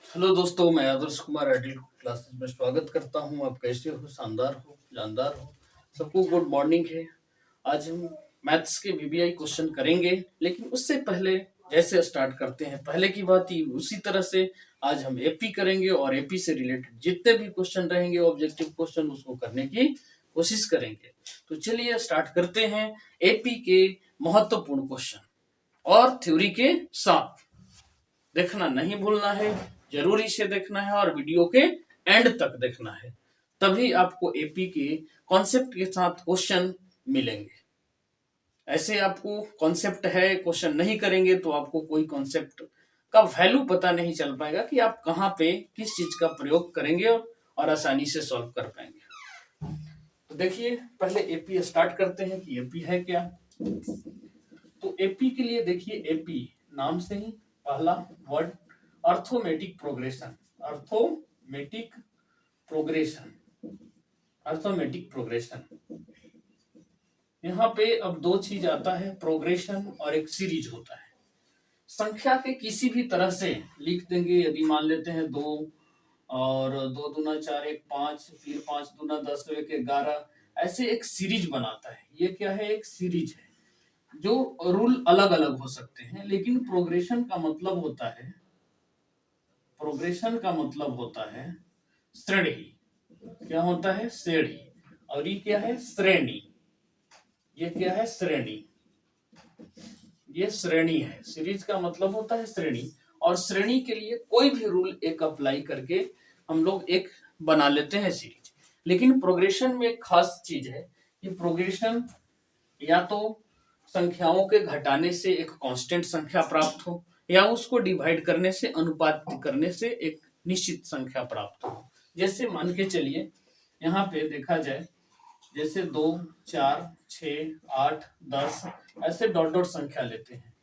Hello दोस्तों, मैं Adarsh Kumar ideal classes में स्वागत करता हूं। आप कैसे हो? शानदार हो, जानदार हो। सबको गुड मॉर्निंग है। आज हम मैथ्स के वीबीआई क्वेश्चन करेंगे, लेकिन उससे पहले जैसे स्टार्ट करते हैं पहले की बात ही उसी तरह से आज हम एपी करेंगे और एपी से रिलेटेड जितने भी क्वेश्चन रहेंगे ऑब्जेक्टिव क्वेश्चन उसको करने की कोशिश करेंगे। तो चलिए स्टार्ट करते हैं एपी के महत्वपूर्ण क्वेश्चन और थ्योरी के साथ। देखना नहीं भूलना है, जरूरी से देखना है और वीडियो के एंड तक देखना है, तभी आपको एपी के कॉन्सेप्ट के साथ क्वेश्चन मिलेंगे। ऐसे आपको कॉन्सेप्ट है, क्वेश्चन नहीं करेंगे तो आपको कोई कॉन्सेप्ट का वैल्यू पता नहीं चल पाएगा कि आप कहाँ पे किस चीज का प्रयोग करेंगे और आसानी से सॉल्व कर पाएंगे। तो देखिए पहले एपी स्टार्ट करते हैं कि एपी है क्या। तो एपी के लिए देखिए, एपी नाम से ही पहला word arithmetic progression, arithmetic progression, arithmetic progression. यहाँ पे अब दो चीज आता है, प्रोग्रेशन और एक सीरीज होता है। संख्या के किसी भी तरह से लिख देंगे। यदि मान लेते हैं 2 और 2 दूना 4 1 5, फिर 5 दूना 10 1 11, ऐसे एक सीरीज बनाता है। ये क्या है? एक सीरीज है। जो रूल अलग अलग हो सकते हैं, लेकिन प्रोग्रेशन का मतलब होता है, प्रोग्रेशन का मतलब होता है श्रेणी। क्या होता है? श्रेणी। और ये क्या है? श्रेणी। ये क्या है? श्रेणी। ये श्रेणी है। सीरीज का मतलब होता है श्रेणी, और श्रेणी के लिए कोई भी रूल एक अप्लाई करके हम लोग एक बना लेते हैं सीरीज। लेकिन प्रोग्रेशन में एक खास चीज है कि प्रोग्रेशन या तो संख्याओं के घटाने से एक कांस्टेंट संख्या प्राप्त हो, या उसको डिवाइड करने से, अनुपात करने से एक निश्चित संख्या प्राप्त हो। जैसे मान के चलिए यहाँ पे देखा जाए, जैसे 2 4 6 8 10 ऐसे डॉट डॉट संख्या लेते हैं,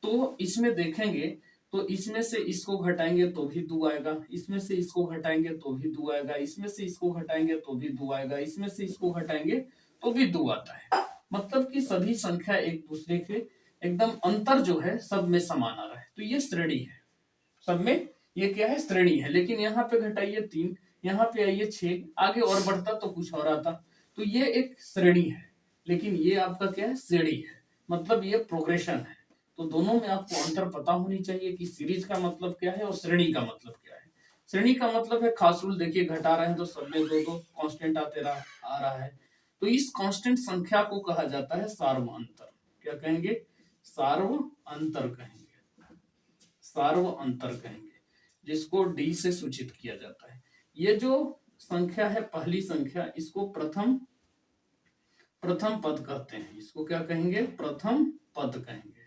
तो इसमें देखेंगे तो इसमें से इसको घटाएंगे तो भी 2 आएगा, इसमें से इसको घटाएंगे तो भी 2 आएगा, इसमें से इसको घटाएंगे तो भी 2 आएगा, इसमें से इसको घटाएंगे तो भी 2 आता है। मतलब कि सभी संख्या एक दूसरे के एकदम अंतर जो है सब में समान आ रहा है, तो ये श्रेणी है। सब में ये क्या है? श्रेणी है। लेकिन यहाँ पे घटाइए 3, यहाँ पे आइए 6, आगे और बढ़ता तो कुछ और आता। तो ये एक श्रेणी है, लेकिन ये आपका क्या है? श्रेणी है। मतलब ये प्रोग्रेशन है। तो दोनों में आपको अंतर पता होनी चाहिए कि सीरीज का मतलब क्या है और श्रेणी का मतलब क्या है। श्रेणी का मतलब है खास रूल। देखिए घटा रहे हैं तो सब में दो दो कांस्टेंट आ रहा है। तो इस कांस्टेंट संख्या को कहा जाता है सार्व अंतर। क्या कहेंगे? सार्व अंतर कहेंगे। सार्व अंतर कहेंगे, जिसको डी से सूचित किया जाता है। ये जो संख्या है, पहली संख्या, इसको प्रथम पद कहते हैं। इसको क्या कहेंगे? प्रथम पद कहेंगे।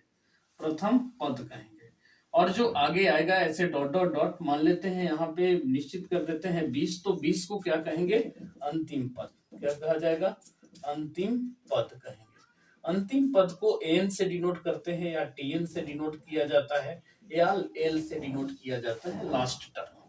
प्रथम पद कहेंगे। और जो आगे आएगा ऐसे डॉट डॉट डॉट मान लेते हैं, यहाँ पे निश्चित कर देते हैं 20, तो 20 को क्या कहेंगे? अंतिम पद। क्या कहा जाएगा? अंतिम पद कहेंगे। अंतिम पद को एन से डिनोट करते हैं, या टीएन से डिनोट किया जाता है, या एल से डिनोट किया जाता है, लास्ट टर्म।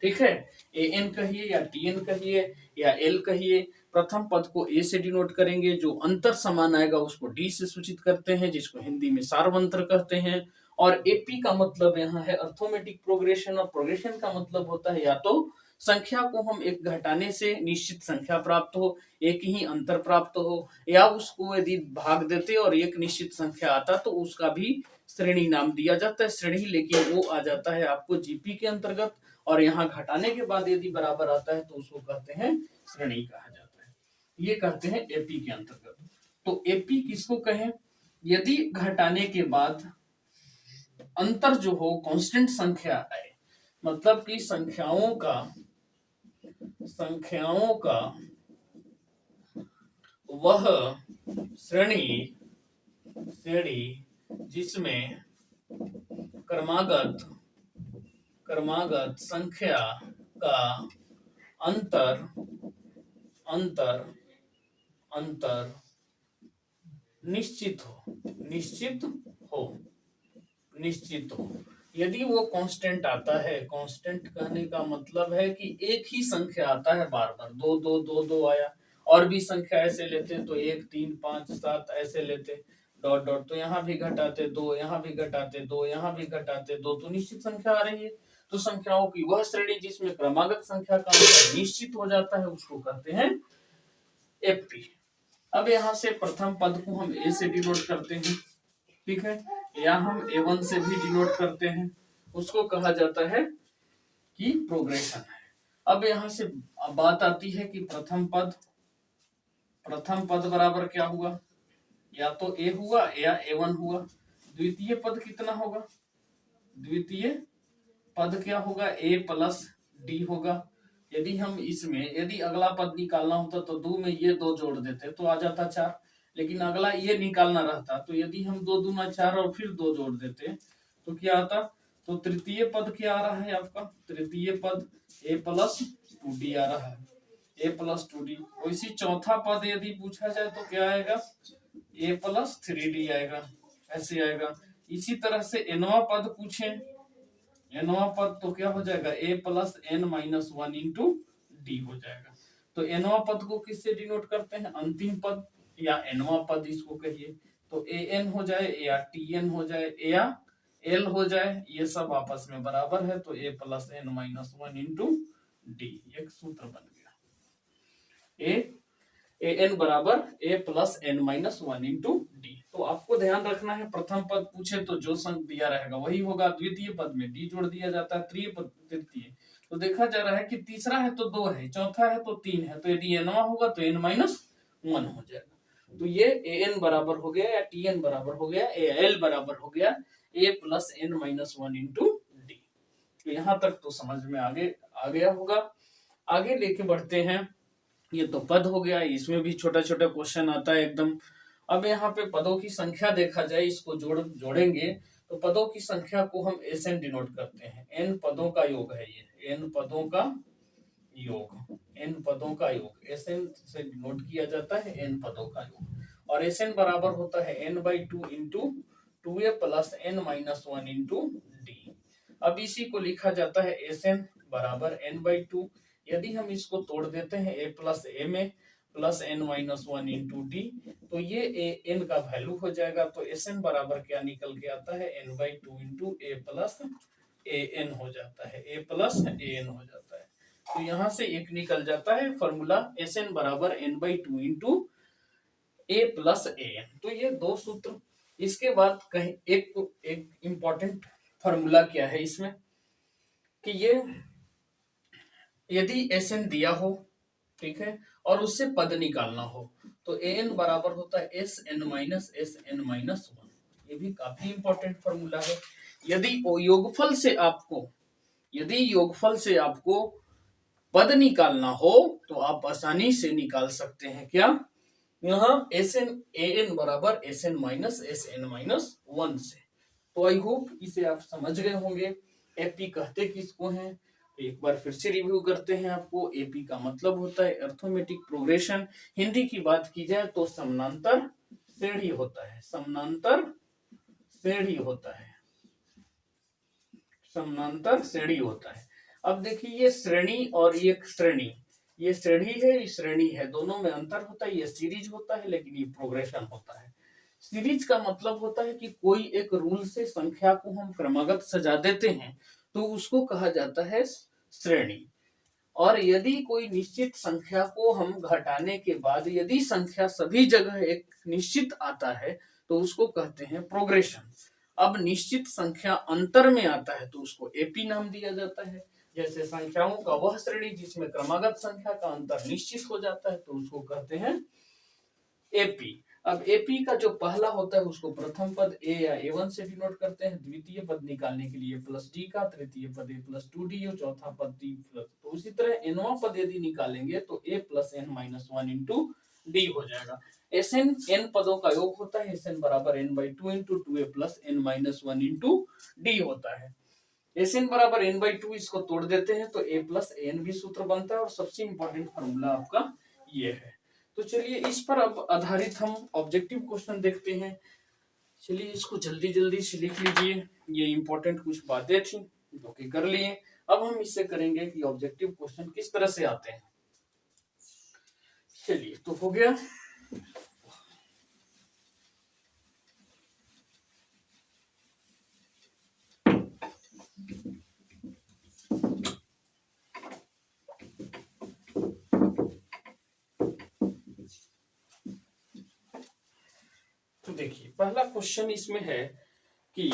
ठीक है? ए एन कहिए या टी एन कहिए या एल कहिए। प्रथम पद को ए से डिनोट करेंगे, जो अंतर समान आएगा उसको डी से सूचित करते हैं, जिसको हिंदी में सार्वंतर कहते हैं। और एपी का मतलब यहाँ है अर्थोमेटिक प्रोग्रेशन, और प्रोग्रेशन का मतलब होता है या तो संख्या को हम एक घटाने से निश्चित संख्या प्राप्त हो, एक ही अंतर प्राप्त हो, या उसको यदि भाग देते और एक निश्चित संख्या आता तो उसका भी श्रेणी नाम दिया जाता है। श्रेणी, लेकिन वो आ जाता है आपको जीपी के अंतर्गत, और यहाँ घटाने के बाद यदि बराबर आता है तो उसको कहते हैं श्रेणी कहा जाता है। ये कहते हैं एपी के अंतर्गत। तो एपी किसको कहें? यदि घटाने के बाद अंतर जो हो कांस्टेंट संख्या आए, मतलब कि संख्याओं का वह श्रेणी जिसमें क्रमागत संख्या का अंतर निश्चित हो। यदि वो कांस्टेंट आता है, कांस्टेंट कहने का मतलब है कि एक ही संख्या आता है बार बार, 2 2 2 2 आया, और भी संख्या ऐसे लेते हैं तो 1 3 5 7 ऐसे लेते, डॉट डॉट, तो यहाँ भी घटाते 2, यहाँ भी घटाते 2, यहाँ भी घटाते 2, तो निश्चित संख्या आ रही है। तो संख्याओं की वह श्रेणी जिसमें क्रमागत संख्या का अंतर निश्चित हो जाता है उसको कहते हैं एपी। अब यहाँ से प्रथम पद को हम ए से डिनोट करते हैं, ठीक है, या हम A1 से भी डिनोट करते हैं, उसको कहा जाता है कि प्रोग्रेशन है। अब यहाँ से बात आती है कि प्रथम पद बराबर क्या हुआ, या तो ए हुआ या A1 हुआ। द्वितीय पद कितना होगा, द्वितीय पद क्या होगा, ए प्लस डी होगा। यदि हम इसमें यदि अगला पद निकालना होता तो 2 में ये 2 जोड़ देते तो आ जाता 4, लेकिन अगला ये निकालना रहता तो यदि हम 2 दूना 4 और फिर 2 जोड़ देते तो क्या आता। तो तृतीय पद क्या आ रहा है आपका, तृतीय पद ए प्लस 2डी आ रहा है, ए प्लस 2डी। वैसी चौथा पद यदि पूछा जाए तो क्या आएगा, ए प्लस 3डी आएगा, ऐसे आएगा। इसी तरह से एनवा पद पूछे, एनवा पद तो क्या हो जाएगा, a plus n minus 1 into d हो जाएगा। तो एनवा पद को किससे डिनोट करते हैं, अंतिम पद या एनवा पद इसको कहिए। तो ए एन हो जाए या टी एन हो जाए या एल हो जाए, ये सब आपस में बराबर है, तो a plus n minus 1 into d, एक सूत्र बन गया। ए एन बराबर a plus n minus 1 into d. तो आपको ध्यान रखना है, प्रथम पद पूछे तो जो संख्या दिया रहेगा वही होगा, द्वितीय पद में डी जोड़ दिया जाता है, तृतीय तो देखा जा रहा है कि तीसरा है तो 2 है, चौथा है तो 3 है, तो यदि एनवा होगा तो एन माइनस 1 हो जाएगा। तो ये ए एन बराबर हो गया या टी एन बराबर हो गया, ए एल बराबर हो गया a plus n minus 1 into d. तो यहां तक तो समझ में आगे आ गया होगा। आगे लेके बढ़ते हैं, ये तो पद हो गया, इसमें भी छोटा छोटा क्वेश्चन आता है एकदम। अब यहाँ पे पदों की संख्या देखा जाए, इसको जोड़ेंगे तो पदों की संख्या को हम एस एन डिनोट करते हैं, एन पदों का योग है ये, एन पदों का योग, एन पदों का योग एस एन से डिनोट किया जाता है, एन पदों का योग। और एस एन बराबर होता है n by 2 into 2a plus n minus 1 into d. अब इसी को लिखा जाता है एस एन बराबर एन बाई 2। यदि हम इसको तोड़ देते हैं ए प्लस ए में plus n minus 1 into d, तो ये ए एन का वैल्यू हो जाएगा। तो एस एन बराबर क्या निकल के आता है, n by 2 into a plus a n हो जाता है, ए प्लस ए एन हो जाता है। तो यहां से एक निकल जाता है फॉर्मूला, एस एन बराबर n by 2 into a plus a n. तो ये दो सूत्र। इसके बाद कहीं एक इंपॉर्टेंट फॉर्मूला क्या है इसमें, कि ये यदि एस एन दिया हो, ठीक है, और उससे पद निकालना हो तो ए एन बराबर होता है एस एन माइनस वन। ये भी काफी इंपॉर्टेंट फॉर्मूला है। यदि योगफल से आपको पद निकालना हो तो आप आसानी से निकाल सकते हैं। क्या, यहाँ एस एन ए एन बराबर एस एन माइनस वन से। तो आई होप इसे आप समझ गए होंगे। एपी कहते किसको हैं, तो एक बार फिर से रिव्यू करते हैं आपको। एपी का मतलब होता है अर्थमेटिक प्रोग्रेशन। हिंदी की बात की जाए तो समानांतर श्रेणी होता है, समानांतर श्रेणी होता है, समानांतर श्रेणी होता है। अब देखिए ये श्रेणी और ये श्रेणी, ये श्रेणी है, ये श्रेणी है, दोनों में अंतर होता है। ये सीरीज होता है लेकिन ये प्रोग्रेशन होता है। सीरीज का मतलब होता है कि कोई एक रूल से संख्या को हम क्रमागत सजा देते हैं तो उसको कहा जाता है श्रेणी। और यदि कोई निश्चित संख्या को हम घटाने के बाद यदि संख्या सभी जगह एक निश्चित आता है तो उसको कहते हैं प्रोग्रेशन। अब निश्चित संख्या अंतर में आता है तो उसको एपी नाम दिया जाता है। जैसे संख्याओं का वह श्रेणी जिसमें क्रमागत संख्या का अंतर निश्चित हो जाता है तो उसको कहते हैं एपी। अब एपी का जो पहला होता है उसको प्रथम पद ए या ए1 से डिनोट करते हैं, द्वितीय पद निकालने के लिए प्लस डी का, तृतीय पद ए प्लस 2डी और चौथा पद डी प्लस। तो उसी तरह एनवा पद यदि निकालेंगे तो a plus n minus 1 into d हो जाएगा। एस एन एन पदों का योग होता है, एस एन बराबर n by 2 into 2a plus n minus 1 into d होता है। एस एन बराबर एन बाई 2, इसको तोड़ देते हैं तो ए प्लस एन भी सूत्र बनता है। और सबसे इंपॉर्टेंट फॉर्मूला आपका ये है। तो चलिए इस पर अब आधारित हम ऑब्जेक्टिव क्वेश्चन देखते हैं। चलिए इसको जल्दी जल्दी से लिख लीजिए, ये इंपॉर्टेंट कुछ बातें थी जो कि कर लिए। अब हम इससे करेंगे कि ऑब्जेक्टिव क्वेश्चन किस तरह से आते हैं। चलिए तो हो गया। पहला क्वेश्चन इसमें है कि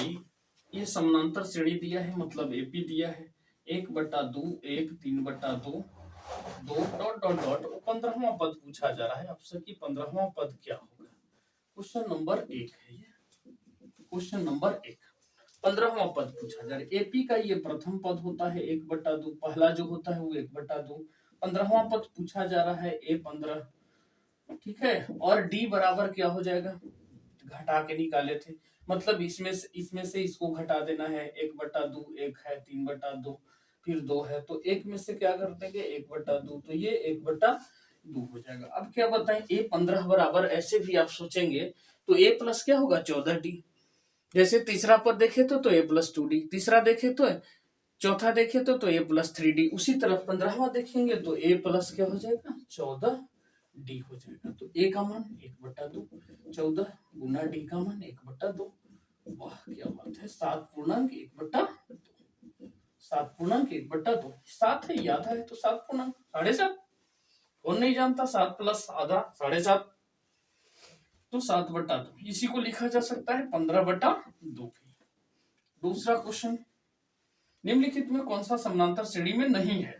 ये समानांतर श्रेणी दिया है, मतलब एपी दिया है, 1/2 1 3/2 2 डॉट डॉट डॉट 15वां पद पूछा जा रहा है आपसे कि 15वां पद क्या होगा। क्वेश्चन नंबर 1 है ये, क्वेश्चन नंबर 1 15वां पद पूछा जा रहा है। एपी का ये प्रथम पद होता है 1/2, पहला जो होता है वो 1/2। 15वां पद पूछा जा रहा है A15, ठीक है। और डी बराबर क्या हो जाएगा, घटा के निकाले थे, मतलब इसमें से इसको घटा देना है, 1/2 1 है, 3/2 फिर 2 है, तो एक में से क्या कर देंगे 1/2, तो ये 1/2 हो जाएगा। अब क्या बताएं, A15 बराबर, ऐसे भी आप सोचेंगे तो A प्लस क्या होगा 14D। जैसे तीसरा पद देखे तो A+2D, तीसरा देखे तो चौथा देखे तो A+3D, उसी तरह 15वां देखेंगे तो A प्लस क्या हो जाएगा 14D हो जाएगा। तो A का मान 1/2, 14 गुना D का मान 1/2। वाह क्या बात है, 7.1/2, 7.1/2, 7 है, याद है तो 7.7, कौन नहीं जानता, 7 प्लस आधा 7.5, तो 7/2, इसी को लिखा जा सकता है 15/2। दूसरा क्वेश्चन, निम्नलिखित में कौन सा समानांतर श्रेणी में नहीं है।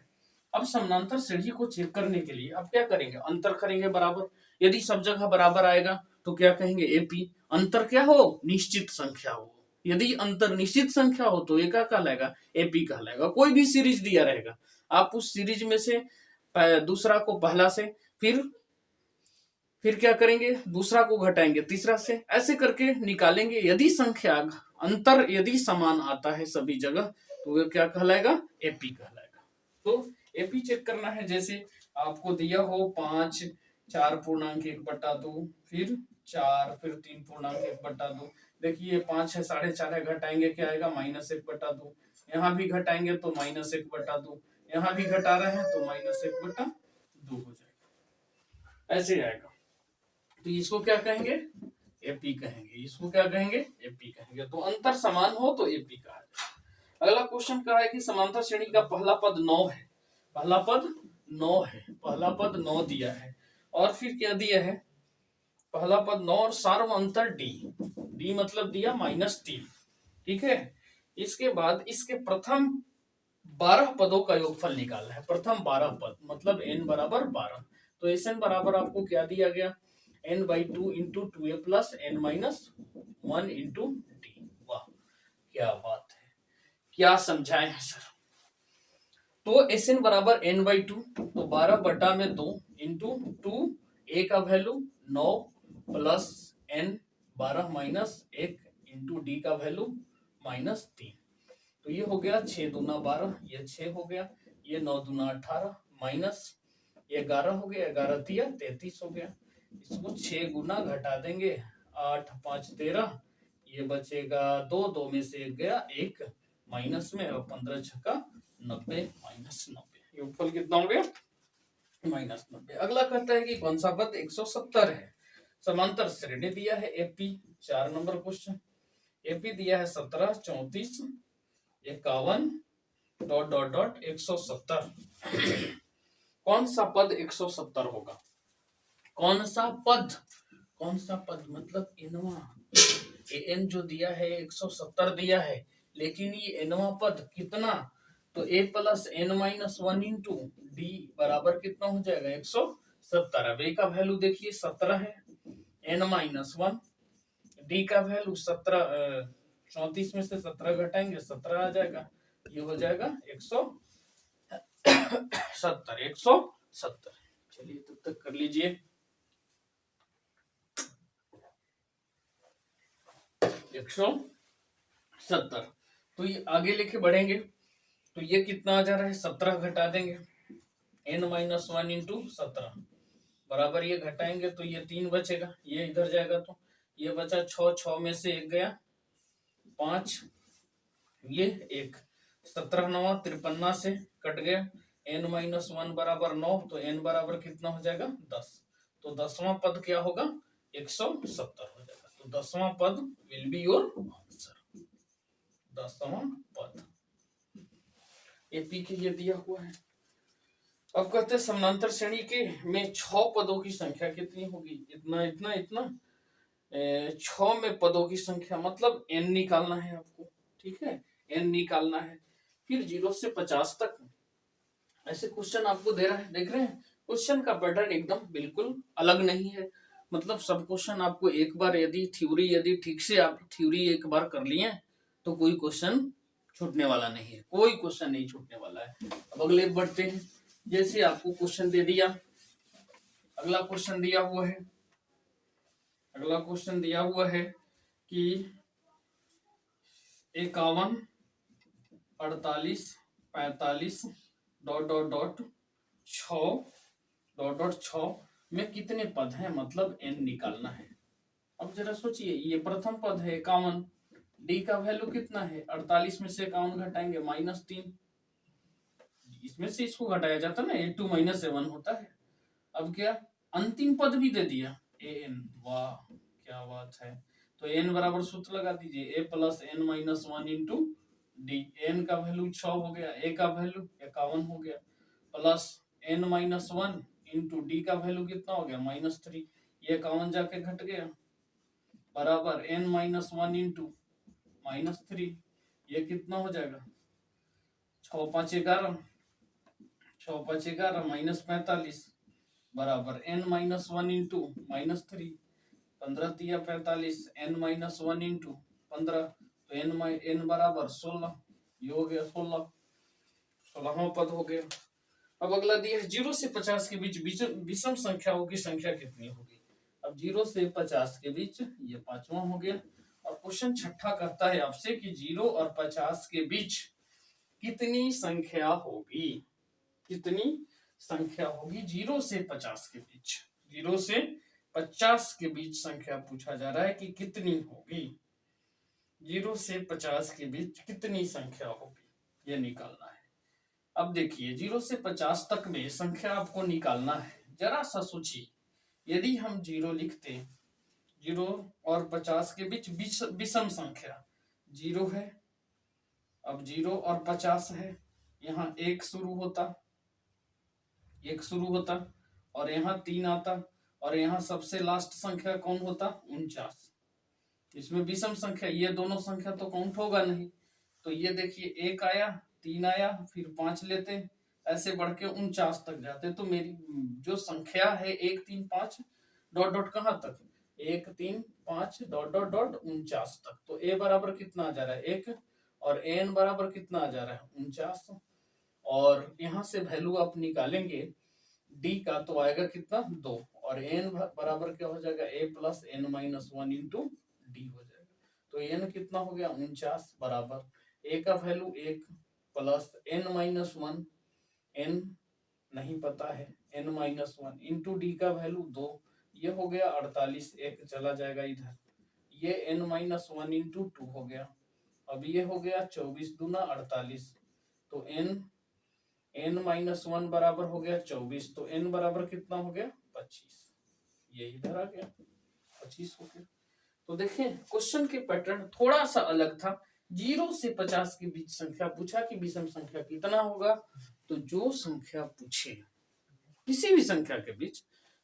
अब समानांतर श्रेणी को चेक करने के लिए अब क्या करेंगे, अंतर करेंगे बराबर। यदि सब जगह बराबर आएगा तो क्या कहेंगे एपी, अंतर क्या हो निश्चित संख्या हो, यदि अंतर निश्चित संख्या हो तो ये क्या कहलाएगा एपी कहलाएगा। कोई भी सीरीज दिया रहेगा, आप उस सीरीज में से दूसरा को पहला से, फिर क्या करेंगे दूसरा को घटाएंगे तीसरा से, ऐसे करके निकालेंगे। यदि संख्या अंतर यदि समान आता है सभी जगह तो वो क्या कहलाएगा एपी कहलाएगा। तो एपी चेक करना है, जैसे आपको दिया हो 5 4.1/2, फिर 4, फिर 3.1/2। देखिए 5 है 4.5 है, घटाएंगे क्या आएगा -1/2, यहाँ भी घटाएंगे तो -1/2, यहाँ भी घटा रहे हैं तो -1/2 हो जाएगा, ऐसे आएगा। तो इसको क्या कहेंगे एपी कहेंगे, इसको क्या कहेंगे एपी कहेंगे। तो अंतर समान हो तो एपी कहा जाए। अगला क्वेश्चन कहा है कि समांतर श्रेणी का पहला पद 9 है, पहला पद 9 है, पहला पद 9 दिया है, और फिर क्या दिया है, पहला पद 9 और सार्व अंतर डी, डी मतलब दिया -3, ठीक है। इसके बाद इसके प्रथम 12 पदों का योगफल निकालना है, प्रथम 12 पद मतलब n बराबर 12। तो Sn बराबर आपको क्या दिया गया n/2 into 2a plus n-1 into D. वाह क्या बात है, क्या समझाए हैं सर। तो Sn बराबर n/2, तो 12/2 इंटू 2, a का value 9 plus n 12 minus 1 into D का वैल्यू -3। तो ये हो गया 6 दूना 12, ये 6 हो गया, ये 9 दूना 18 माइनस ये 11 हो गया, 11 तिया 33 हो गया। इसको 6 गुना घटा देंगे, 8 5 13, ये बचेगा 2, 2 में से 1 गया 1 माइनस में, और 15 छक्का 90 -90, योगफल कितना हो गया -90। अगला कहता है कि कौन सा पद 170 है। समांतर श्रेणी दिया है एपी, 4 नंबर क्वेश्चन, एपी दिया है 17 34 51 डॉट डॉट डॉट 170। कौन सा पद 170 होगा, कौन सा पद, कौन सा पद मतलब एनवा, एन जो दिया है 170 दिया है, लेकिन ये एनवा पद कितना, तो a plus n-1 into D बराबर कितना हो जाएगा 170। अब a का वैल्यू देखिए 17 है, n-1, डी का वैल्यू 17, 34 में से 17 घटाएंगे 17 आ जाएगा, ये हो जाएगा 170। चलिए तब तक कर लीजिए। 170, तो ये आगे लेके बढ़ेंगे तो ये कितना आ जा रहा है 17 घटा देंगे, n-1 इंटू 17 बराबर ये घटाएंगे तो ये 3 बचेगा, ये इधर जाएगा तो ये बचा 6, 6 में से 1 गया 5, ये 1, 17 9 53 से कट गया, n-1 बराबर 9, तो n बराबर कितना हो जाएगा 10, तो 10वां पद क्या होगा 170 हो जाएगा। तो 10वां पद विल बी योर आंसर, 10वां पद एपी के लिए दिया हुआ है। अब कहते हैं समानांतर श्रेणी के में 6 पदों की संख्या कितनी होगी, इतना इतना इतना 6 में पदों की संख्या मतलब n निकालना है आपको, ठीक है, n निकालना है। फिर 0 से 50 तक ऐसे क्वेश्चन आपको दे रहा है, देख रहे हैं क्वेश्चन का पैटर्न एकदम बिल्कुल अलग नहीं है। मतलब सब क्वेश्चन आपको एक बार यदि ठीक से आप थ्योरी एक बार कर लिए तो कोई क्वेश्चन छूटने वाला नहीं है, कोई क्वेश्चन नहीं छूटने वाला है। अब अगले बढ़ते हैं। जैसे आपको क्वेश्चन दे दिया, अगला क्वेश्चन दिया हुआ है, अगला क्वेश्चन दिया हुआ है कि 51 48 45 डॉट डॉट डॉट 6 में कितने पद हैं, मतलब n निकालना है। अब जरा सोचिए, ये प्रथम पद है 51, d का वैल्यू कितना है 48 में से 51 घटाएंगे -3, इसमें से इसको घटाया जाता है ना, a2 - a1 होता है। अब क्या अंतिम पद भी दे दिया an, वाह क्या बात है। तो n बराबर सूत्र लगा दीजिए, a + n - 1 into D. n का वैल्यू 6 हो गया, a का वैल्यू 51 हो गया, प्लस n - 1 इंटू डी का वैल्यू कितना हो गया -3, ये 51 जाके घट गया, बराबर n - 1 इंटू -3, ये कितना हो जाएगा 6 × 5 = 11, 6 × 5 = 11 -45 बराबर n - 1 इंटू -3, 15 × 3 = 45, n - 1 इंटू 15, तो n बराबर 16, ये हो गया 16वां पद हो गया। अब अगला दिया है 0 से 50 के बीच विषम संख्याओं की संख्या कितनी होगी। अब 0 से 50 के बीच ये 5वां हो गया। और क्वेश्चन छठा कहता है आपसे कि 0 और 50 के बीच कितनी संख्या होगी, कितनी संख्या होगी 0 से 50 के बीच, 0 से 50 के बीच संख्या पूछा जा रहा है कि कितनी होगी, 0 से 50 के बीच कितनी संख्या होगी, ये निकालना है। अब देखिए 0 से 50 तक में संख्या आपको निकालना है। जरा सा सोचिए, यदि हम 0 लिखते, 0 और 50 के बीच विषम संख्या 0 है, अब 0 और 50 है, यहाँ 1 शुरू होता, 1 शुरू होता और यहाँ 3 आता, और यहाँ सबसे लास्ट संख्या कौन होता 49। इसमें विषम संख्या, ये दोनों संख्या तो काउंट होगा नहीं, तो ये देखिए 1 आया, 3 आया, फिर 5 लेते, ऐसे बढ़ के 49 तक जाते। तो मेरी जो संख्या है 1 3 5 डॉट डॉट कहाँ तक, 1 3 5 डॉट डॉट डॉट 49 तक। तो a बराबर कितना आ जा रहा है 1, और n बराबर कितना आ जा रहा है 49, और यहाँ से वैल्यू आप निकालेंगे d का, तो आएगा कितना 2, और n बराबर क्या हो जाएगा a + n - 1 इंटू डी हो जाएगा। तो n कितना हो गया 49, बराबर a का वैल्यू 1 प्लस n - 1, n नहीं पता है, n - 1 इंटू डी का वैल्यू 2, ये हो गया 48, एक चला जाएगा इधर, ये n - 1 इंटू 2 हो गया। अब ये हो गया 24 दूना 48, तो n - 1 बराबर हो गया 24, तो n बराबर कितना हो गया 25, ये इधर आ गया 25 हो गया। तो देखें क्वेश्चन के पैटर्न थोड़ा सा अलग था। 0 से 50 के बीच संख्या पूछा कि विषम संख्या कितना होगा, तो जो संख्या पूछे, किसी भी संख्या के बीच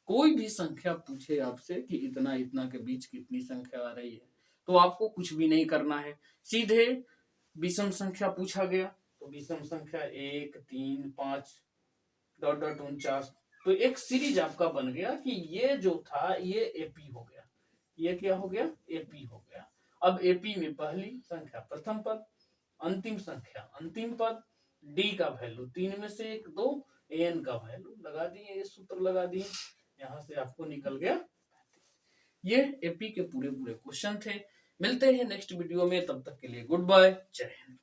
कोई भी संख्या पूछे आपसे कि इतना इतना के बीच कितनी संख्या आ रही है, तो आपको कुछ भी नहीं करना है, सीधे विषम संख्या पूछा गया तो विषम संख्या 1 3 5 डॉट डॉट 49, तो एक सीरीज आपका बन गया कि ये जो था ये एपी हो गया, ये क्या हो गया एपी हो गया। अब एपी में पहली संख्या प्रथम पद, अंतिम संख्या अंतिम पद, डी का वैल्यू 3 में से 1 2, एन का वैल्यू लगा दिए, ये सूत्र लगा दिए, यहाँ से आपको निकल गया। ये एपी के पूरे पूरे क्वेश्चन थे। मिलते हैं नेक्स्ट वीडियो में, तब तक के लिए गुड बाय, जय हिंद।